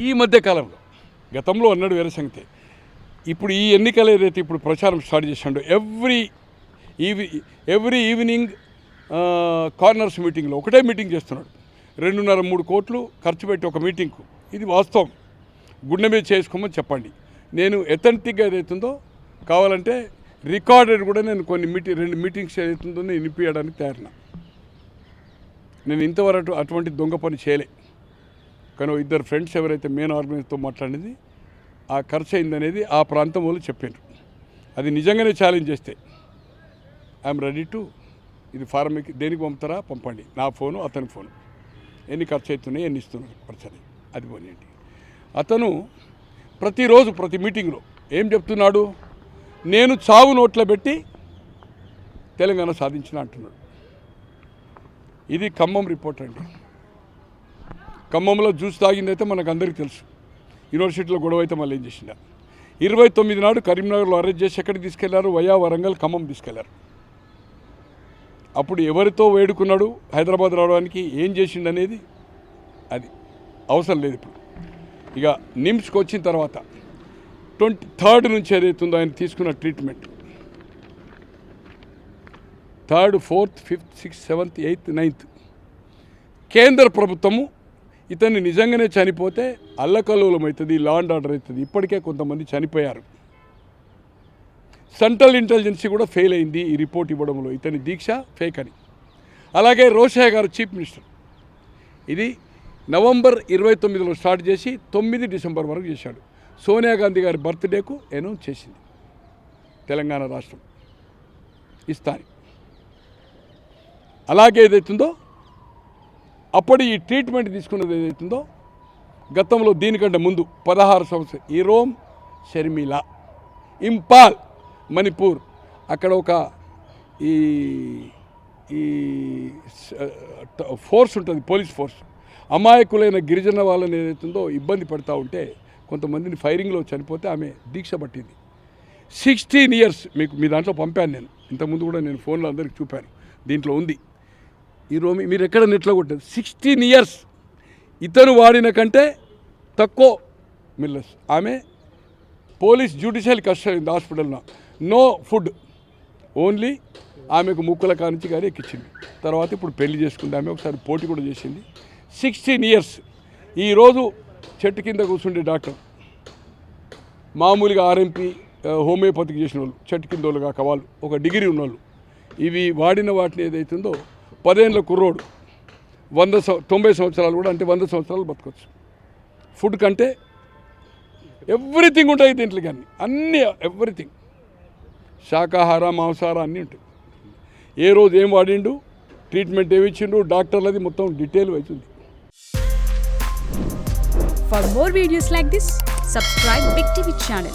ఈ మధ్య కాలంలో గతంలో అన్నాడు వేరే సంగతి. ఇప్పుడు ఈ ఎన్నికలు ఏదైతే ఇప్పుడు ప్రచారం స్టార్ట్ చేశాడో ఎవ్రీ ఈవినింగ్ కార్నర్స్ మీటింగ్లో ఒకటే మీటింగ్ చేస్తున్నాడు. 2.5-3 కోట్లు ఖర్చు పెట్టి ఒక మీటింగ్కు. ఇది వాస్తవం. గుండె మీద చేసుకోమని చెప్పండి. నేను ఎథెంటిక్గా ఏదైతుందో కావాలంటే రికార్డెడ్ కూడా నేను కొన్ని 2 మీటింగ్స్ ఏదైతుందో నేను వినిపించడానికి తయారున్నా. నేను ఇంతవరకు అటువంటి దొంగ పని చేయలే. కానీ 2 ఫ్రెండ్స్ ఎవరైతే మెయిన్ ఆర్గనైజర్తో మాట్లాడింది ఆ ఖర్చు అయిందనేది ఆ ప్రాంతం వాళ్ళు చెప్పారు. అది నిజంగానే ఛాలెంజ్ చేస్తే ఐఎమ్ రెడీ టు ఇది ఫార్మ్కి దేనికి పంపుతారా పంపండి. నా ఫోను అతని ఫోను ఎన్ని ఖర్చు అవుతున్నాయి ఎన్ని ఇస్తున్నారు ఖర్చు అని అది పోనీయండి. అతను ప్రతిరోజు ప్రతి మీటింగ్లో ఏం చెప్తున్నాడు, నేను చావు నోట్లో పెట్టి తెలంగాణ సాధించిన అంటున్నాడు. ఇది ఖమ్మం రిపోర్ట్ అండి. ఖమ్మంలో జ్యూస్ తాగిందైతే మనకు అందరికీ తెలుసు. యూనివర్సిటీలో గొడవ అయితే మళ్ళీ ఏం చేసిందా 29 నాడు కరీంనగర్లో అరెస్ట్ చేసి ఎక్కడికి తీసుకెళ్లారు, వయా వరంగల్ ఖమ్మం తీసుకెళ్లారు. అప్పుడు ఎవరితో వేడుకున్నాడు హైదరాబాద్ రావడానికి, ఏం చేసిండు అనేది అది అవసరం లేదు. ఇప్పుడు ఇక నిమ్స్కి వచ్చిన తర్వాత 23rd నుంచి ఏదైతుందో ఆయన తీసుకున్న treatment 3rd, 4th, 5th, 6th, 7th, 8th, 9th కేంద్ర ప్రభుత్వము ఇతన్ని నిజంగానే చనిపోతే అల్లకల్లోలం అవుతుంది, లా అండ్ ఆర్డర్ అవుతుంది. ఇప్పటికే కొంతమంది చనిపోయారు. సెంట్రల్ ఇంటెలిజెన్సీ కూడా ఫెయిల్ అయింది ఈ రిపోర్ట్ ఇవ్వడంలో. ఇతని దీక్ష ఫేక్ అని. అలాగే రోషయ్య గారు చీఫ్ మినిస్టర్, ఇది నవంబర్ 29లో స్టార్ట్ చేసి 9 డిసెంబర్ వరకు చేశాడు. సోనియా గాంధీ గారి బర్త్డేకు అనౌన్స్ చేసింది తెలంగాణ రాష్ట్రం ఇస్తాని. అలాగే ఏదైతుందో అప్పుడు ఈ ట్రీట్మెంట్ తీసుకున్నది ఏదైతుందో గతంలో దీనికంటే ముందు 16 సంవత్సరాలు ఈరోమ్ షర్మిల ఇంపాల్ మణిపూర్ అక్కడ ఒక ఈ ఫోర్స్ ఉంటుంది, పోలీస్ ఫోర్స్. అమాయకులైన గిరిజన వాళ్ళని ఏదైతుందో ఇబ్బంది పడుతూ ఉంటే కొంతమందిని ఫైరింగ్లో చనిపోతే ఆమె దీక్ష పట్టింది. 16 years మీకు మీ దాంట్లో పంపాను నేను. ఇంతకుముందు కూడా నేను ఫోన్లో అందరికి చూపాను. దీంట్లో ఉంది ఈ రోమి, మీరు ఎక్కడ నెట్లో కొట్టారు. 16 years ఇతను వాడిన కంటే తక్కువ మిల్లర్స్. ఆమె పోలీస్ జ్యుడిషియల్ కస్టడీ హాస్పిటల్లో నో ఫుడ్, ఓన్లీ ఆమెకు ముక్కుల కానించి కానీ ఎక్కించింది. తర్వాత ఇప్పుడు పెళ్లి చేసుకుంది. ఆమె ఒకసారి పోటీ కూడా చేసింది. 16 years ఈరోజు చెట్టు కింద కూర్చుండే డాక్టర్, మామూలుగా ఆర్ఎంపీ హోమియోపతికి చేసిన వాళ్ళు, చెట్టు కింద వాళ్ళు కాక వాళ్ళు ఒక డిగ్రీ ఉన్నవాళ్ళు, ఇవి వాడిన వాటిని ఏదైతుందో 10 ఏళ్ళ కుర్రోడు 90 సంవత్సరాలు కూడా అంటే 100 సంవత్సరాలు బతకొచ్చు. ఫుడ్ కంటే ఎవ్రీథింగ్ ఉంటాయి దీంట్లో, కానీ అన్నీ ఎవ్రీథింగ్ శాకాహార మాంసాహార అన్నీ ఉంటాయి. ఏ రోజు ఏం వాడిండు, ట్రీట్మెంట్ ఏమి ఇచ్చిండు, డాక్టర్లది మొత్తం డీటెయిల్ అవుతుంది. For more videos like this, subscribe Big TV channel.